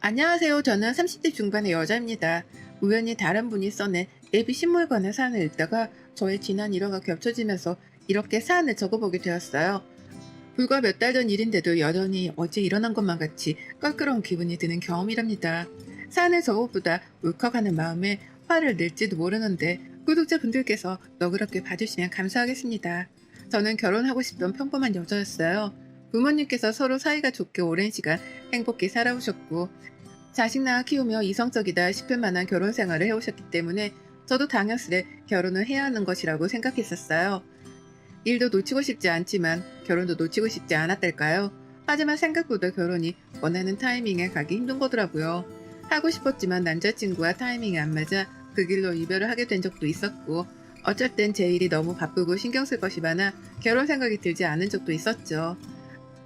안녕하세요. 저는 30대 중반의 여자입니다. 우연히 다른 분이 써낸 예비 신물관의 사연을 읽다가 저의 지난 일화가 겹쳐지면서 이렇게 사연을 적어보게 되었어요. 불과 몇 달 전 일인데도 여전히 어제 일어난 것만 같이 껄끄러운 기분이 드는 경험이랍니다. 사연을 적어보다 울컥하는 마음에 화를 낼지도 모르는데 구독자분들께서 너그럽게 봐주시면 감사하겠습니다. 저는 결혼하고 싶던 평범한 여자였어요. 부모님께서 서로 사이가 좋게 오랜 시간 행복히 살아오셨고 자식 낳아 키우며 이성적이다 싶을 만한 결혼 생활을 해오셨기 때문에 저도 당연스레 결혼을 해야 하는 것이라고 생각했었어요. 일도 놓치고 싶지 않지만 결혼도 놓치고 싶지 않았달까요? 하지만 생각보다 결혼이 원하는 타이밍에 가기 힘든 거더라고요. 하고 싶었지만 남자친구와 타이밍이 안 맞아 그 길로 이별을 하게 된 적도 있었고 어쩔 땐 제 일이 너무 바쁘고 신경 쓸 것이 많아 결혼 생각이 들지 않은 적도 있었죠.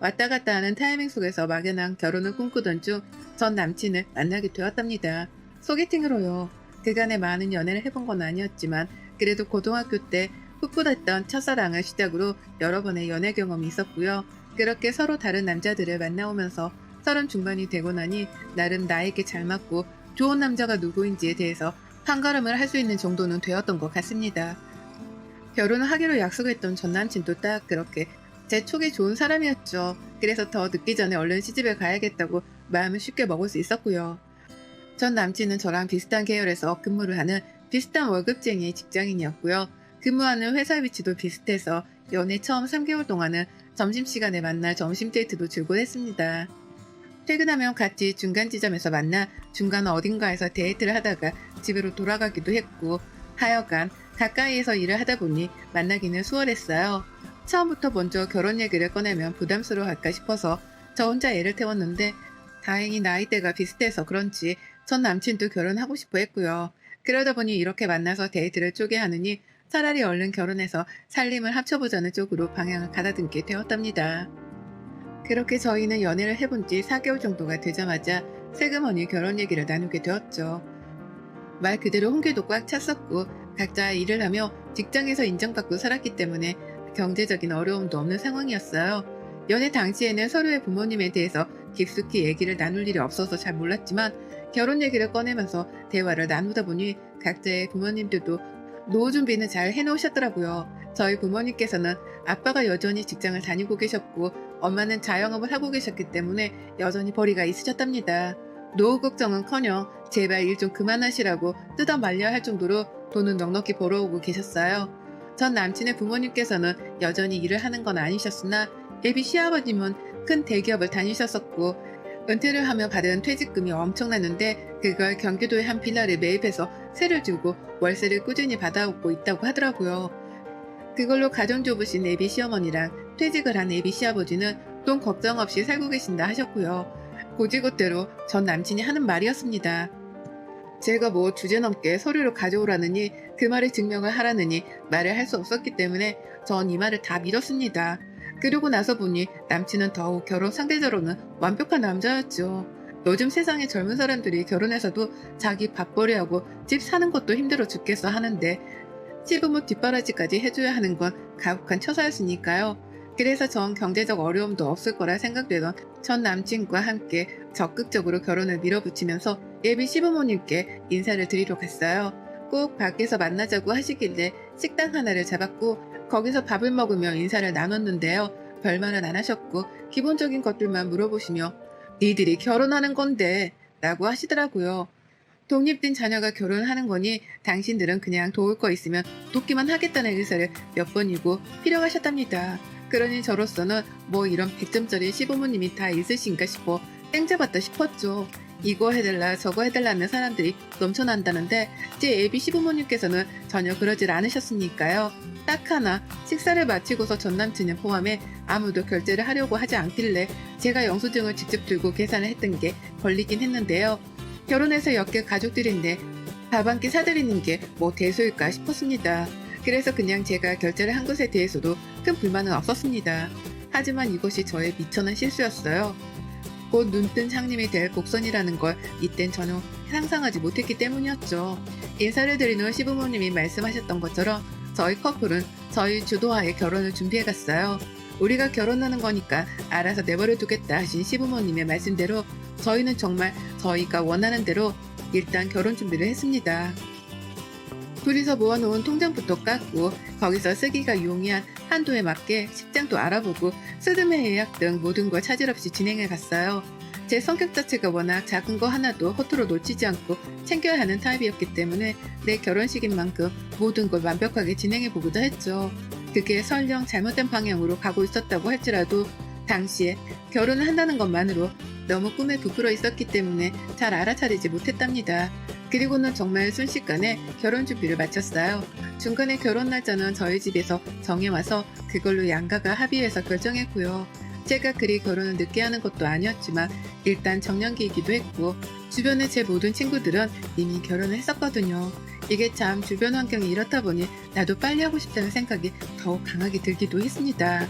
왔다 갔다 하는 타이밍 속에서 막연한 결혼을 꿈꾸던 중 전 남친을 만나게 되었답니다. 소개팅으로요. 그간에 많은 연애를 해본 건 아니었지만 그래도 고등학교 때 풋풋했던 첫사랑을 시작으로 여러 번의 연애 경험이 있었고요. 그렇게 서로 다른 남자들을 만나오면서 30 중반이 되고 나니 나름 나에게 잘 맞고 좋은 남자가 누구인지에 대해서 판가름을 할 수 있는 정도는 되었던 것 같습니다. 결혼을 하기로 약속했던 전 남친도 딱 그렇게 제 촉이 좋은 사람이었죠. 그래서 더 늦기 전에 얼른 시집을 가야겠다고 마음을 쉽게 먹을 수 있었고요. 전 남친은 저랑 비슷한 계열에서 근무를 하는 비슷한 월급쟁이 직장인이었고요. 근무하는 회사 위치도 비슷해서 연애 처음 3개월 동안은 점심시간에 만나 점심 데이트도 즐거웠습니다. 퇴근하면 같이 중간 지점에서 만나 중간 어딘가에서 데이트를 하다가 집으로 돌아가기도 했고 하여간 가까이에서 일을 하다 보니 만나기는 수월했어요. 처음부터 먼저 결혼 얘기를 꺼내면 부담스러워할까 싶어서 저 혼자 애를 태웠는데 다행히 나이대가 비슷해서 그런지 전 남친도 결혼하고 싶어 했고요. 그러다 보니 이렇게 만나서 데이트를 쪼개 하느니 차라리 얼른 결혼해서 살림을 합쳐보자는 쪽으로 방향을 가다듬게 되었답니다. 그렇게 저희는 연애를 해본 지 4개월 정도가 되자마자 슬그머니 결혼 얘기를 나누게 되었죠. 말 그대로 홍길도 꽉 찼었고 각자 일을 하며 직장에서 인정받고 살았기 때문에 경제적인 어려움도 없는 상황이었어요. 연애 당시에는 서로의 부모님에 대해서 깊숙이 얘기를 나눌 일이 없어서 잘 몰랐지만 결혼 얘기를 꺼내면서 대화를 나누다 보니 각자의 부모님들도 노후 준비는 잘 해놓으셨더라고요. 저희 부모님께서는 아빠가 여전히 직장을 다니고 계셨고 엄마는 자영업을 하고 계셨기 때문에 여전히 벌이가 있으셨답니다. 노후 걱정은커녕 제발 일 좀 그만하시라고 뜯어 말려야 할 정도로 돈은 넉넉히 벌어오고 계셨어요. 전 남친의 부모님께서는 여전히 일을 하는 건 아니셨으나 예비 시아버님은 큰 대기업을 다니셨었고 은퇴를 하며 받은 퇴직금이 엄청났는데 그걸 경기도의 한 빌라를 매입해서 세를 주고 월세를 꾸준히 받아오고 있다고 하더라고요. 그걸로 가정주부신 예비 시어머니랑 퇴직을 한 예비 시아버지는 돈 걱정 없이 살고 계신다 하셨고요. 고지곳대로 전 남친이 하는 말이었습니다. 제가 뭐 주제넘게 서류를 가져오라느니 그 말을 증명을 하라느니 말을 할 수 없었기 때문에 전 이 말을 다 믿었습니다. 그러고 나서 보니 남친은 더욱 결혼 상대적으로는 완벽한 남자였죠. 요즘 세상의 젊은 사람들이 결혼해서도 자기 밥벌이하고 집 사는 것도 힘들어 죽겠어 하는데 시부모 뒷바라지까지 해줘야 하는 건 가혹한 처사였으니까요. 그래서 전 경제적 어려움도 없을 거라 생각되던 전 남친과 함께 적극적으로 결혼을 밀어붙이면서 예비 시부모님께 인사를 드리러 갔어요. 꼭 밖에서 만나자고 하시길래 식당 하나를 잡았고 거기서 밥을 먹으며 인사를 나눴는데요. 별말은 안 하셨고 기본적인 것들만 물어보시며 니들이 결혼하는 건데 라고 하시더라고요. 독립된 자녀가 결혼하는 거니 당신들은 그냥 도울 거 있으면 돕기만 하겠다는 의사를 몇 번이고 필요하셨답니다. 그러니 저로서는 뭐 이런 100점짜리 시부모님이 다 있으신가 싶어 땡잡았다 싶었죠. 이거 해달라 저거 해달라는 사람들이 넘쳐난다는데 제 예비 시부모님께서는 전혀 그러질 않으셨으니까요. 딱 하나 식사를 마치고서 전남친을 포함해 아무도 결제를 하려고 하지 않길래 제가 영수증을 직접 들고 계산을 했던 게 걸리긴 했는데요. 결혼해서 엮일 가족들인데 밥 한 끼 사드리는 게 뭐 대소일까 싶었습니다. 그래서 그냥 제가 결제를 한 것에 대해서도 큰 불만은 없었습니다. 하지만 이것이 저의 미천한 실수였어요. 곧 눈뜬 장님이 될 곡선이라는 걸 이땐 전혀 상상하지 못했기 때문이었죠. 인사를 드린 후 시부모님이 말씀하셨던 것처럼 저희 커플은 저희 주도하에 결혼을 준비해갔어요. 우리가 결혼하는 거니까 알아서 내버려 두겠다 하신 시부모님의 말씀대로 저희는 정말 저희가 원하는 대로 일단 결혼 준비를 했습니다. 둘이서 모아놓은 통장부터 깎고 거기서 쓰기가 용이한 한도에 맞게 식장도 알아보고 스드메 예약 등 모든 걸 차질 없이 진행해 갔어요. 제 성격 자체가 워낙 작은 거 하나도 허투루 놓치지 않고 챙겨야 하는 타입이었기 때문에 내 결혼식인 만큼 모든 걸 완벽하게 진행해 보고자 했죠. 그게 설령 잘못된 방향으로 가고 있었다고 할지라도 당시에 결혼을 한다는 것만으로 너무 꿈에 부풀어 있었기 때문에 잘 알아차리지 못했답니다. 그리고는 정말 순식간에 결혼 준비를 마쳤어요. 중간에 결혼 날짜는 저희 집에서 정해와서 그걸로 양가가 합의해서 결정했고요. 제가 그리 결혼을 늦게 하는 것도 아니었지만 일단 정년기이기도 했고 주변의 제 모든 친구들은 이미 결혼을 했었거든요. 이게 참 주변 환경이 이렇다 보니 나도 빨리 하고 싶다는 생각이 더욱 강하게 들기도 했습니다.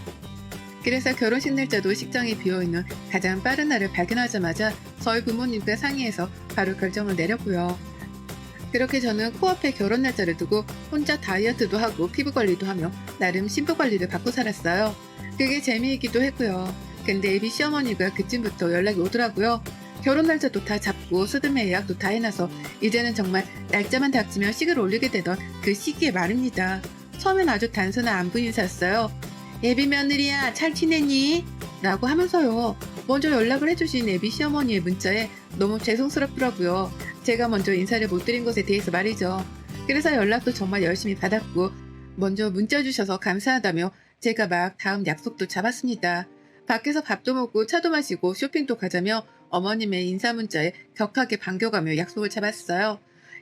그래서 결혼식 날짜도 식장이 비어있는 가장 빠른 날을 발견하자마자 저희 부모님과 상의해서 바로 결정을 내렸고요. 그렇게 저는 코앞에 결혼 날짜를 두고 혼자 다이어트도 하고 피부 관리도 하며 나름 신부 관리를 받고 살았어요. 그게 재미이기도 했고요. 근데 애비 시어머니가 그쯤부터 연락이 오더라고요. 결혼 날짜도 다 잡고 스드메 예약도 다 해놔서 이제는 정말 날짜만 닥치면 식을 올리게 되던 그 시기에 말입니다. 처음엔 아주 단순한 안부 인사였어요. 애비 며느리야 잘 지내니? 라고 하면서요. 먼저 연락을 해주신 애비 시어머니의 문자에 너무 죄송스럽더라고요. 제가 먼저 인사를 못 드린 것에 대해서 말이죠. 그래서 연락도 정말 열심히 받았고 먼저 문자 주셔서 감사하다며 제가 막 다음 약속도 잡았습니다. 밖에서 밥도 먹고 차도 마시고 쇼핑도 가자며 어머님의 인사 문자에 격하게 반겨가며 약속을 잡았어요.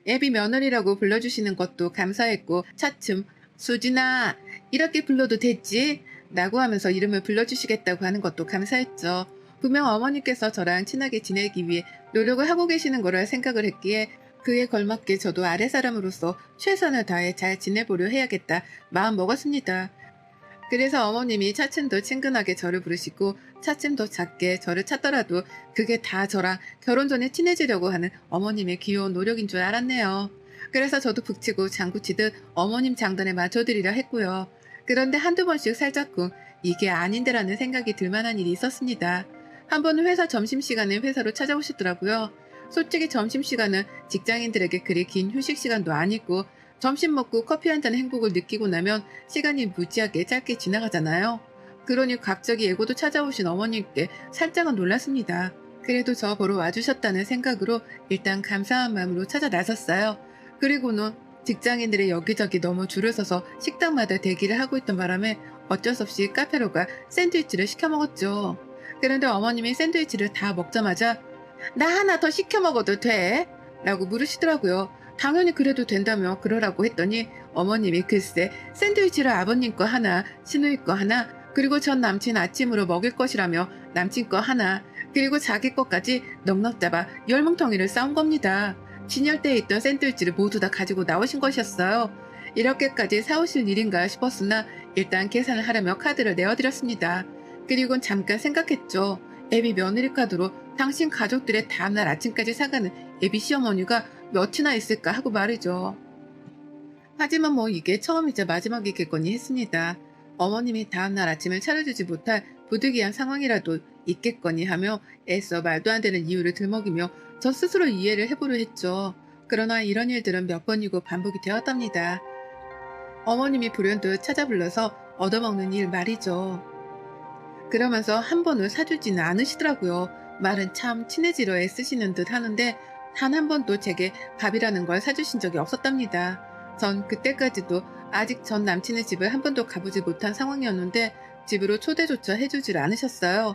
애비 며느리라고 불러주시는 것도 감사했고 차츰 수진아 이렇게 불러도 됐지? 라고 하면서 이름을 불러주시겠다고 하는 것도 감사했죠. 분명 어머니께서 저랑 친하게 지내기 위해 노력을 하고 계시는 거라 생각을 했기에 그에 걸맞게 저도 아랫사람으로서 최선을 다해 잘 지내보려 해야겠다 마음 먹었습니다. 그래서 어머님이 차츰 더 친근하게 저를 부르시고 차츰 더 작게 저를 찾더라도 그게 다 저랑 결혼 전에 친해지려고 하는 어머님의 귀여운 노력인 줄 알았네요. 그래서 저도 북치고 장구치듯 어머님 장단에 맞춰드리려 했고요. 그런데 한두 번씩 살짝쿵 이게 아닌데라는 생각이 들만한 일이 있었습니다. 한 번은 회사 점심시간에 회사로 찾아오시더라고요. 솔직히 점심시간은 직장인들에게 그리 긴 휴식시간도 아니고 점심 먹고 커피 한 잔 행복을 느끼고 나면 시간이 무지하게 짧게 지나가잖아요. 그러니 갑자기 예고도 찾아오신 어머님께 살짝은 놀랐습니다. 그래도 저 보러 와주셨다는 생각으로 일단 감사한 마음으로 찾아 나섰어요. 그리고는 직장인들이 여기저기 너무 줄을 서서 식당마다 대기를 하고 있던 바람에 어쩔 수 없이 카페로 가 샌드위치를 시켜 먹었죠. 그런데 어머님이 샌드위치를 다 먹자마자 나 하나 더 시켜 먹어도 돼? 라고 물으시더라고요. 당연히 그래도 된다며 그러라고 했더니 어머님이 글쎄 샌드위치를 아버님 거 하나, 시누이 거 하나, 그리고 전 남친 아침으로 먹일 것이라며 남친 거 하나, 그리고 자기 것까지 넉넉 잡아 열뭉텅이를 싸운 겁니다. 진열대에 있던 샌드위치를 모두 다 가지고 나오신 것이었어요. 이렇게까지 사오실 일인가 싶었으나 일단 계산을 하려며 카드를 내어드렸습니다. 그리곤 잠깐 생각했죠. 애비 며느리 카드로 당신 가족들의 다음날 아침까지 사가는 애비 시어머니가 몇이나 있을까 하고 말이죠. 하지만 뭐 이게 처음이자 마지막이겠거니 했습니다. 어머님이 다음날 아침을 차려주지 못할 부득이한 상황이라도 있겠거니 하며 애써 말도 안 되는 이유를 들먹이며 저 스스로 이해를 해보려 했죠. 그러나 이런 일들은 몇 번이고 반복이 되었답니다. 어머님이 불현듯 찾아 불러서 얻어먹는 일 말이죠. 그러면서 한 번을 사주지는 않으시더라고요. 말은 참 친해지려 애쓰시는 듯 하는데 단 한 번도 제게 밥이라는 걸 사주신 적이 없었답니다. 전 그때까지도 아직 전 남친의 집을 한 번도 가보지 못한 상황이었는데 집으로 초대조차 해주지를 않으셨어요.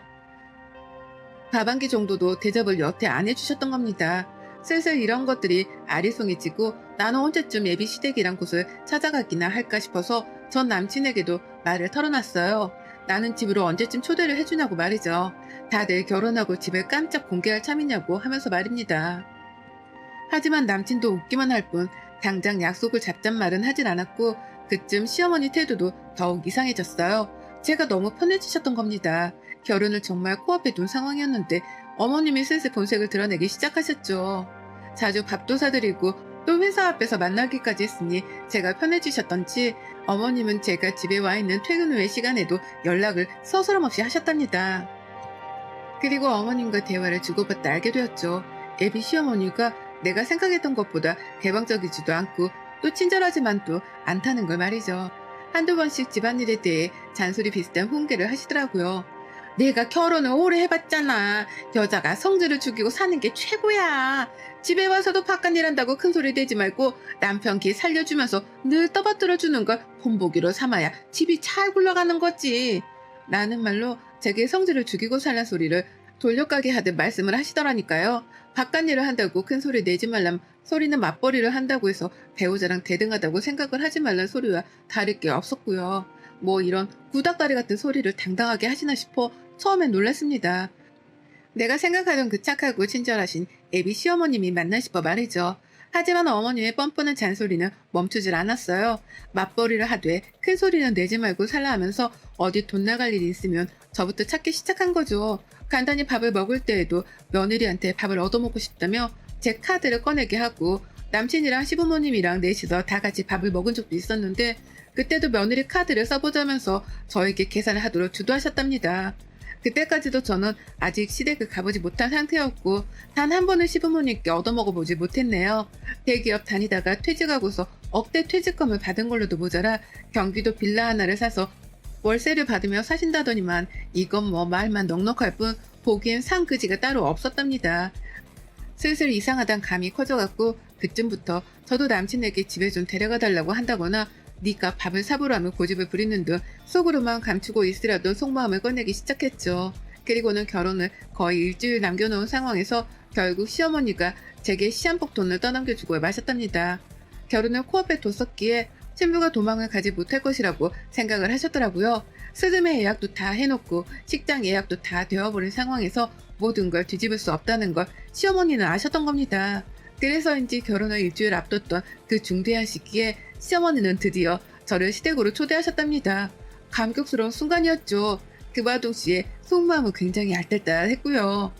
밥 한 끼 정도도 대접을 여태 안 해주셨던 겁니다. 슬슬 이런 것들이 아리송해지고 나는 언제쯤 예비 시댁이란 곳을 찾아가기나 할까 싶어서 전 남친에게도 말을 털어놨어요. 나는 집으로 언제쯤 초대를 해주냐고 말이죠. 다들 결혼하고 집을 깜짝 공개할 참이냐고 하면서 말입니다. 하지만 남친도 웃기만 할 뿐 당장 약속을 잡잔 말은 하질 않았고 그쯤 시어머니 태도도 더욱 이상해졌어요. 제가 너무 편해지셨던 겁니다. 결혼을 정말 코앞에 둔 상황이었는데 어머님이 슬슬 본색을 드러내기 시작하셨죠. 자주 밥도 사드리고 또 회사 앞에서 만나기까지 했으니 제가 편해지셨던지 어머님은 제가 집에 와 있는 퇴근 후의 시간에도 연락을 서스럼없이 하셨답니다. 그리고 어머님과 대화를 주고받다 알게 되었죠. 애비 시어머니가 내가 생각했던 것보다 개방적이지도 않고 또 친절하지만 또 않다는 걸 말이죠. 한두 번씩 집안일에 대해 잔소리 비슷한 훈계를 하시더라고요. 내가 결혼을 오래 해봤잖아. 여자가 성질을 죽이고 사는 게 최고야. 집에 와서도 바깥 일한다고 큰소리 내지 말고 남편 기 살려주면서 늘 떠받들어주는 걸 본보기로 삼아야 집이 잘 굴러가는 거지. 라는 말로 제게 성질을 죽이고 살란 소리를 돌려가게 하듯 말씀을 하시더라니까요. 바깥 일을 한다고 큰소리 내지 말란 소리는 맞벌이를 한다고 해서 배우자랑 대등하다고 생각을 하지 말란 소리와 다를 게 없었고요. 뭐 이런 구닥다리 같은 소리를 당당하게 하시나 싶어 처음엔 놀랐습니다. 내가 생각하던 그 착하고 친절하신 애비 시어머님이 맞나 싶어 말이죠. 하지만 어머니의 뻔뻔한 잔소리는 멈추질 않았어요. 맞벌이를 하되 큰 소리는 내지 말고 살라 하면서 어디 돈 나갈 일이 있으면 저부터 찾기 시작한 거죠. 간단히 밥을 먹을 때에도 며느리한테 밥을 얻어먹고 싶다며 제 카드를 꺼내게 하고 남친이랑 시부모님이랑 넷이서 다 같이 밥을 먹은 적도 있었는데 그때도 며느리 카드를 써보자면서 저에게 계산을 하도록 주도하셨답니다. 그때까지도 저는 아직 시댁을 가보지 못한 상태였고 단 한 번은 시부모님께 얻어먹어보지 못했네요. 대기업 다니다가 퇴직하고서 억대 퇴직금을 받은 걸로도 모자라 경기도 빌라 하나를 사서 월세를 받으며 사신다더니만 이건 뭐 말만 넉넉할 뿐 보기엔 상그지가 따로 없었답니다. 슬슬 이상하단 감이 커져갖고 그쯤부터 저도 남친에게 집에 좀 데려가 달라고 한다거나 네가 밥을 사보라며 고집을 부리는 등 속으로만 감추고 있으려던 속마음을 꺼내기 시작했죠. 그리고는 결혼을 거의 일주일 남겨놓은 상황에서 결국 시어머니가 제게 시한폭 돈을 떠넘겨주고 마셨답니다. 결혼을 코앞에 뒀었기에 신부가 도망을 가지 못할 것이라고 생각을 하셨더라고요. 스드메 예약도 다 해놓고 식장 예약도 다 되어버린 상황에서 모든 걸 뒤집을 수 없다는 걸 시어머니는 아셨던 겁니다. 그래서인지 결혼을 일주일 앞뒀던 그 중대한 시기에 시어머니는 드디어 저를 시댁으로 초대하셨답니다. 감격스러운 순간이었죠. 그와 동시에 속마음은 굉장히 알뜰딸했고요.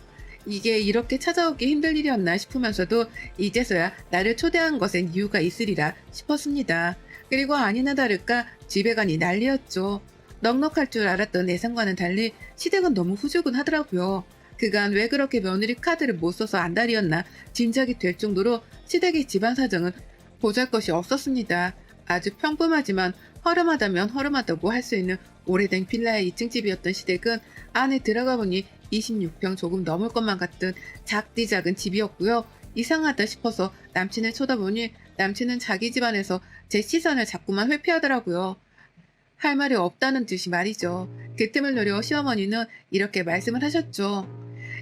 이게 이렇게 찾아오기 힘들 일이었나 싶으면서도 이제서야 나를 초대한 것엔 이유가 있으리라 싶었습니다. 그리고 아니나 다를까 집에 가니 난리였죠. 넉넉할 줄 알았던 예상과는 달리 시댁은 너무 후줄근하더라고요. 그간 왜 그렇게 며느리 카드를 못 써서 안달이었나 짐작이 될 정도로 시댁의 집안 사정은 보잘것이 없었습니다. 아주 평범하지만 허름하다면 허름하다고 할 수 있는 오래된 빌라의 2층 집이었던 시댁은 안에 들어가 보니 26평 조금 넘을 것만 같은 작디 작은 집이었고요. 이상하다 싶어서 남친을 쳐다보니 남친은 자기 집안에서 제 시선을 자꾸만 회피하더라고요. 할 말이 없다는 듯이 말이죠. 그 틈을 노려 시어머니는 이렇게 말씀을 하셨죠.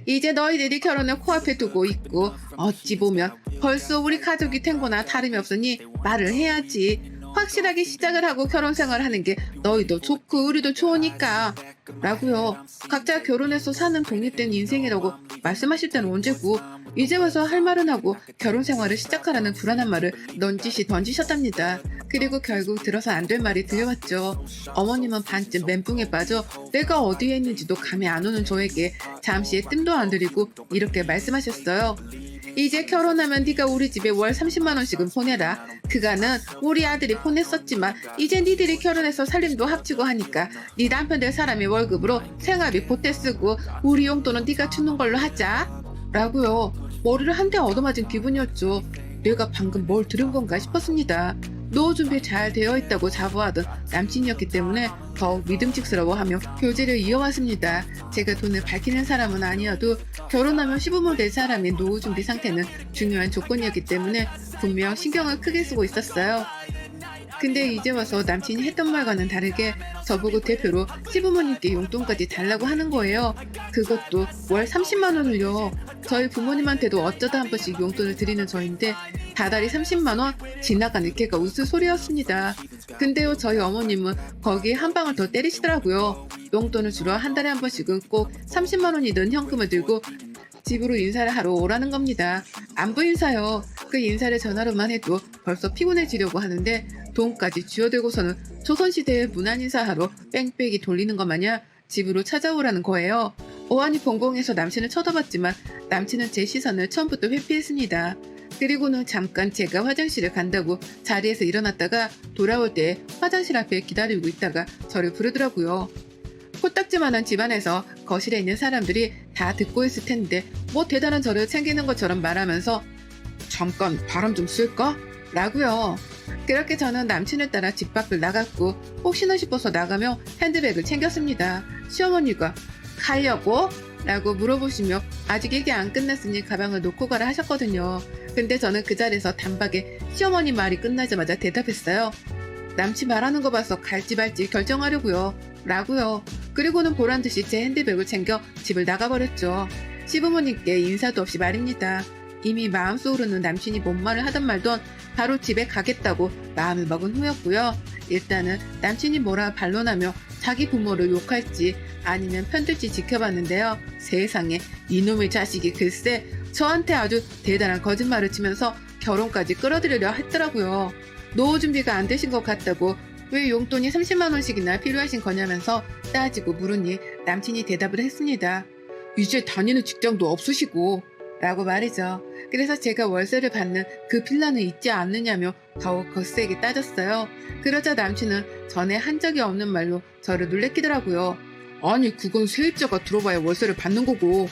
이제 너희들이 결혼을 코앞에 두고 있고 어찌 보면 벌써 우리 가족이 된 거나 다름이 없으니 말을 해야지. 확실하게 시작을 하고 결혼 생활을 하는 게 너희도 좋고 우리도 좋으니까 라고요. 각자 결혼해서 사는 독립된 인생이라고 말씀하실 때는 언제고 이제 와서 할 말은 하고 결혼 생활을 시작하라는 불안한 말을 넌지시 던지셨답니다. 그리고 결국 들어서 안 될 말이 들려왔죠. 어머님은 반쯤 멘붕에 빠져 내가 어디에 있는지도 감이 안 오는 저에게 잠시의 뜸도 안 들이고 이렇게 말씀하셨어요. 이제 결혼하면 네가 우리 집에 월 30만 원씩은 보내라. 그간은 우리 아들이 보냈었지만 이제 니들이 결혼해서 살림도 합치고 하니까 네 남편 될 사람이 월급으로 생활비 보태 쓰고 우리 용돈은 네가 주는 걸로 하자. 라고요. 머리를 한 대 얻어맞은 기분이었죠. 내가 방금 뭘 들은 건가 싶었습니다. 노후 준비 잘 되어 있다고 자부하던 남친이었기 때문에 더욱 믿음직스러워하며 교제를 이어왔습니다. 제가 돈을 밝히는 사람은 아니어도 결혼하면 시부모 될 사람의 노후 준비 상태는 중요한 조건이었기 때문에 분명 신경을 크게 쓰고 있었어요. 근데 이제 와서 남친이 했던 말과는 다르게 저보고 대표로 시부모님께 용돈까지 달라고 하는 거예요. 그것도 월 30만 원을요. 저희 부모님한테도 어쩌다 한 번씩 용돈을 드리는 저인데 다달이 30만 원? 지나가는 개가 웃을 소리였습니다. 근데요 저희 어머님은 거기에 한 방울 더 때리시더라고요. 용돈을 주러 한 달에 한 번씩은 꼭 30만 원이 는 현금을 들고 집으로 인사를 하러 오라는 겁니다. 안부 인사요. 그 인사를 전화로만 해도 벌써 피곤해지려고 하는데 돈까지 쥐어들고서는 조선시대의 문안 인사하러 뺑뺑이 돌리는 것 마냥 집으로 찾아오라는 거예요. 어안이 봉봉해서 남친을 쳐다봤지만 남친은 제 시선을 처음부터 회피했습니다. 그리고는 잠깐 제가 화장실에 간다고 자리에서 일어났다가 돌아올 때 화장실 앞에 기다리고 있다가 저를 부르더라고요. 코딱지만한 집안에서 거실에 있는 사람들이 다 듣고 있을 텐데 뭐 대단한 저를 챙기는 것처럼 말하면서 잠깐 바람 좀 쐴까? 라고요. 그렇게 저는 남친을 따라 집 밖을 나갔고 혹시나 싶어서 나가며 핸드백을 챙겼습니다. 시어머니가 가려고? 라고 물어보시며 아직 얘기 안 끝났으니 가방을 놓고 가라 하셨거든요. 근데 저는 그 자리에서 단박에 시어머니 말이 끝나자마자 대답했어요. 남친 말하는 거 봐서 갈지 말지 결정하려고요. 라고요. 그리고는 보란듯이 제 핸드백을 챙겨 집을 나가버렸죠. 시부모님께 인사도 없이 말입니다. 이미 마음속으로는 남친이 뭔 말을 하던 말던 바로 집에 가겠다고 마음을 먹은 후였고요. 일단은 남친이 뭐라 반론하며 자기 부모를 욕할지 아니면 편들지 지켜봤는데요. 세상에 이놈의 자식이 글쎄 저한테 아주 대단한 거짓말을 치면서 결혼까지 끌어들이려 했더라고요. 노후 준비가 안 되신 것 같다고 왜 용돈이 30만 원씩이나 필요하신 거냐면서 따지고 물으니 남친이 대답을 했습니다. 이제 다니는 직장도 없으시고 라고 말이죠. 그래서 제가 월세를 받는 그 빌라는 있지 않느냐며 더욱 거세게 따졌어요. 그러자 남친은 전에 한 적이 없는 말로 저를 놀래키더라고요. 아니 그건 세입자가 들어봐야 월세를 받는 거고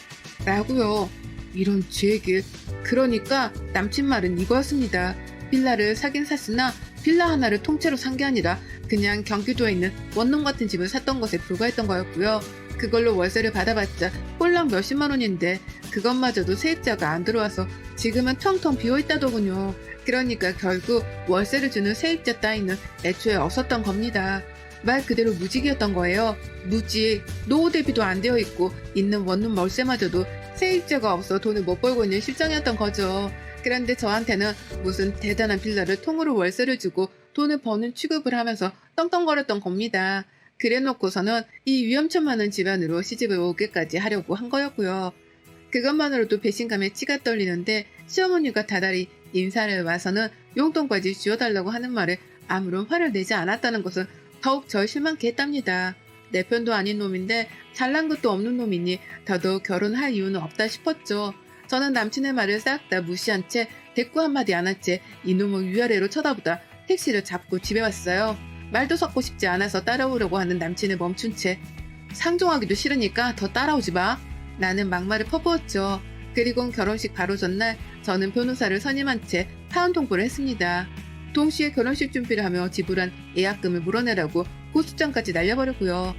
라고요. 이런 제 얘기. 그러니까 남친 말은 이거였습니다. 빌라를 사긴 샀으나 빌라 하나를 통째로 산 게 아니라 그냥 경기도에 있는 원룸 같은 집을 샀던 것에 불과했던 거였고요. 그걸로 월세를 받아봤자 꼴랑 몇십만 원인데 그것마저도 세입자가 안 들어와서 지금은 텅텅 비어있다더군요. 그러니까 결국 월세를 주는 세입자 따위는 애초에 없었던 겁니다. 말 그대로 무직이었던 거예요. 무직, 노후 대비도 안 되어 있고 있는 원룸 월세마저도 세입자가 없어 돈을 못 벌고 있는 실정이었던 거죠. 그런데 저한테는 무슨 대단한 빌라를 통으로 월세를 주고 돈을 버는 취급을 하면서 떵떵거렸던 겁니다. 그래놓고서는 이 위험천 많은 집안으로 시집을 오게까지 하려고 한 거였고요. 그것만으로도 배신감에 치가 떨리는데 시어머니가 다달이 인사를 와서는 용돈까지 쥐어달라고 하는 말에 아무런 화를 내지 않았다는 것은 더욱 절 실망케 했답니다. 내 편도 아닌 놈인데 잘난 것도 없는 놈이니 더더욱 결혼할 이유는 없다 싶었죠. 저는 남친의 말을 싹 다 무시한 채 대꾸 한마디 안 한 채 이놈을 위아래로 쳐다보다 택시를 잡고 집에 왔어요. 말도 섞고 싶지 않아서 따라오려고 하는 남친을 멈춘 채 상종하기도 싫으니까 더 따라오지 마. 나는 막말을 퍼부었죠. 그리고 결혼식 바로 전날 저는 변호사를 선임한 채 파혼 통보를 했습니다. 동시에 결혼식 준비를 하며 지불한 예약금을 물어내라고 고소장까지 날려버렸고요.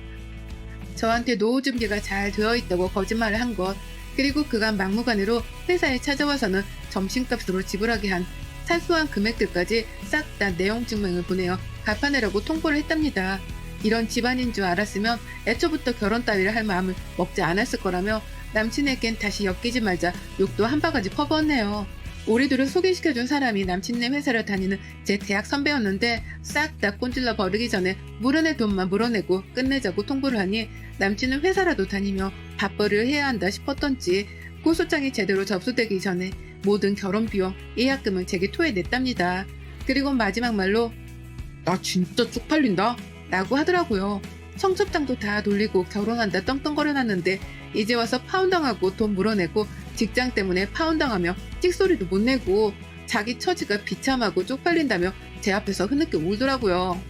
저한테 노후 준비가 잘 되어 있다고 거짓말을 한 것, 그리고 그간 막무가내로 회사에 찾아와서는 점심값으로 지불하게 한 사소한 금액들까지 싹 다 내용 증명을 보내어 갚아내라고 통보를 했답니다. 이런 집안인 줄 알았으면 애초부터 결혼 따위를 할 마음을 먹지 않았을 거라며 남친에겐 다시 엮이지 말자 욕도 한 바가지 퍼부었네요. 우리 둘을 소개시켜준 사람이 남친네 회사를 다니는 제 대학 선배였는데 싹 다 꼰질러 버리기 전에 물어낼 돈만 물어내고 끝내자고 통보를 하니 남친은 회사라도 다니며 밥벌이를 해야 한다 싶었던지 고소장이 제대로 접수되기 전에 모든 결혼 비용, 예약금을 제게 토해냈답니다. 그리고 마지막 말로 나 진짜 쪽팔린다 라고 하더라고요. 청첩장도 다 돌리고 결혼한다 떵떵거려놨는데 이제 와서 파혼당하고 돈 물어내고 직장 때문에 파혼당하며 찍소리도 못 내고 자기 처지가 비참하고 쪽팔린다며 제 앞에서 흐느껴 울더라고요.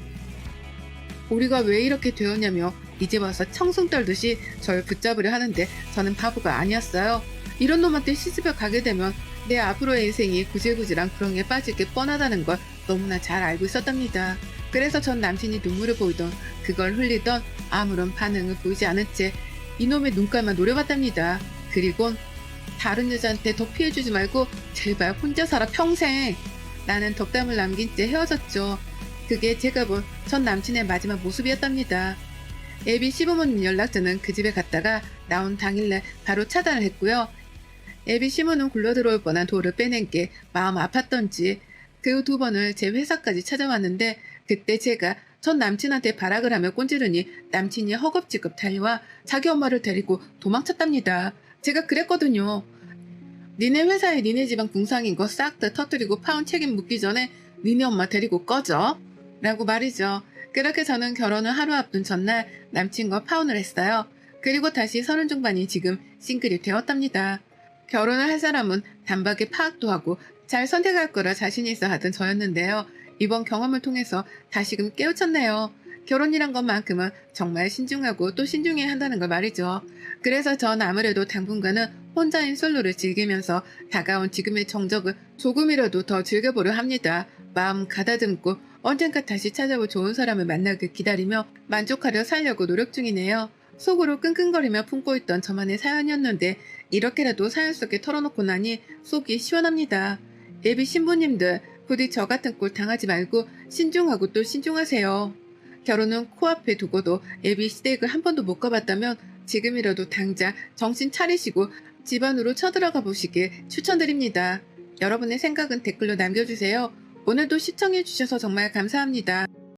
우리가 왜 이렇게 되었냐며 이제 와서 청승 떨듯이 절 붙잡으려 하는데 저는 바보가 아니었어요. 이런 놈한테 시집을 가게 되면 내 앞으로의 인생이 구질구질한 구렁이에 빠질 게 뻔하다는 걸 너무나 잘 알고 있었답니다. 그래서 전 남친이 눈물을 보이던 그걸 흘리던 아무런 반응을 보이지 않은 채 이놈의 눈깔만 노려봤답니다. 그리곤 다른 여자한테 더 피해주지 말고 제발 혼자 살아 평생. 라는 덕담을 남긴 채 헤어졌죠. 그게 제가 본 전 남친의 마지막 모습이었답니다. 애비 시부모님 연락처는 그 집에 갔다가 나온 당일날 바로 차단을 했고요. 애비 시모는 굴러들어올 뻔한 돌을 빼낸 게 마음 아팠던지 그 두 번을 제 회사까지 찾아왔는데 그때 제가 전 남친한테 발악을 하며 꼰지르니 남친이 허겁지겁 달려와 자기 엄마를 데리고 도망쳤답니다. 제가 그랬거든요. 니네 회사에 니네 집안 궁상인 거 싹 다 터뜨리고 파혼 책임 묻기 전에 니네 엄마 데리고 꺼져 라고 말이죠. 그렇게 저는 결혼을 하루 앞둔 전날 남친과 파혼을 했어요. 그리고 다시 서른 중반이 지금 싱글이 되었답니다. 결혼을 할 사람은 단박에 파악도 하고 잘 선택할 거라 자신 있어 하던 저였는데요. 이번 경험을 통해서 다시금 깨우쳤네요. 결혼이란 것만큼은 정말 신중하고 또 신중해야 한다는 걸 말이죠. 그래서 전 아무래도 당분간은 혼자인 솔로를 즐기면서 다가온 지금의 정적을 조금이라도 더 즐겨보려 합니다. 마음 가다듬고 언젠가 다시 찾아올 좋은 사람을 만나길 기다리며 만족하려 살려고 노력 중이네요. 속으로 끙끙거리며 품고 있던 저만의 사연이었는데 이렇게라도 사연 속에 털어놓고 나니 속이 시원합니다. 예비 신부님들 부디 저 같은 꼴 당하지 말고 신중하고 또 신중하세요. 결혼은 코앞에 두고도 예비 시댁을 한 번도 못 가봤다면 지금이라도 당장 정신 차리시고 집안으로 쳐들어가 보시길 추천드립니다. 여러분의 생각은 댓글로 남겨주세요. 오늘도 시청해주셔서 정말 감사합니다.